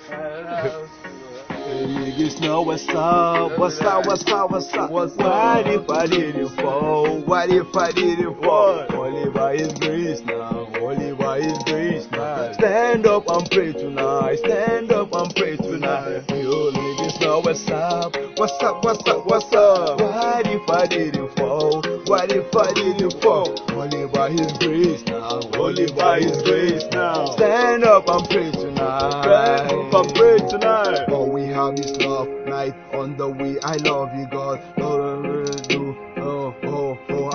Hey, niggas know what's up, what's up, what's up, what's up, what's up? What if I didn't fall? What if I didn't fall? Only by His grace now, only by His grace now. Stand up and pray tonight, stand up and pray tonight. You niggas know what's up, what's up, what's up, what's up? What if I didn't fall? What if I didn't fall? Only by His grace now, only by His grace now. Stand up and pray tonight, stand up and pray tonight. All we have is love, night on the way. I love you, God.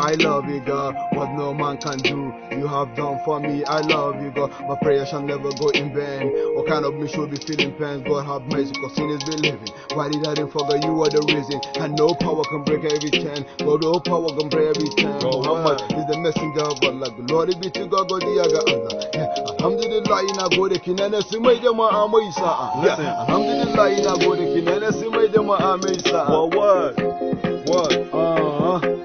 I love you, God. What no man can do, you have done for me. I love you, God. My prayer shall never go in vain. What kind of me should be feeling pains? God have mercy, cause sin is believing. Why did I didn't forget you are the reason? And no power can break every chain. God, no power can break every chain. Muhammad is the messenger of Allah. Glory be to God, God, the Aga Allah. Alhamdulillah, ina gode ki na nasu mai jama'a mai sa'a. Alhamdulillah, ina gode ki na nasu mai jama'a mai sa'a. What?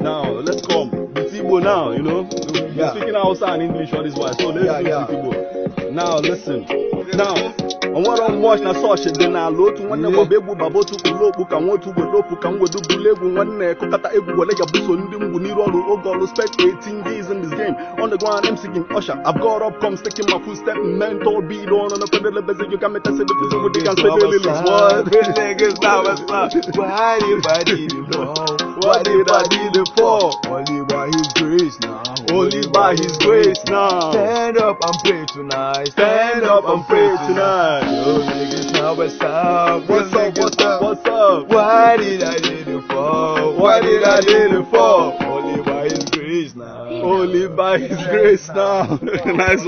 Now, let's come. Bitibo now, you know? We're speaking outside in English all this while, so let's do Bitibo. Now, listen. Now, I want to watch na such a then I load to one of Babu Babu to Lopu can want to Lopu can do Bulegu one Kokata Egu like a Buson Niro go respect 18 days in this game. On the ground, I'm singing Usher. I've got up, come sticking my footstep, mentor beat on the federal basic. You can make a say what they can say. What? Niggas now what's up? Why did I did What did I did for? Only by His grace now. Only by His grace now. Stand up and pray tonight. Stand up and pray tonight. Yo niggas now what's up? What's up? What's up? What's up? Why did I did it for? Why did I did it for? Only by His grace now. Only by His grace now. Nice one.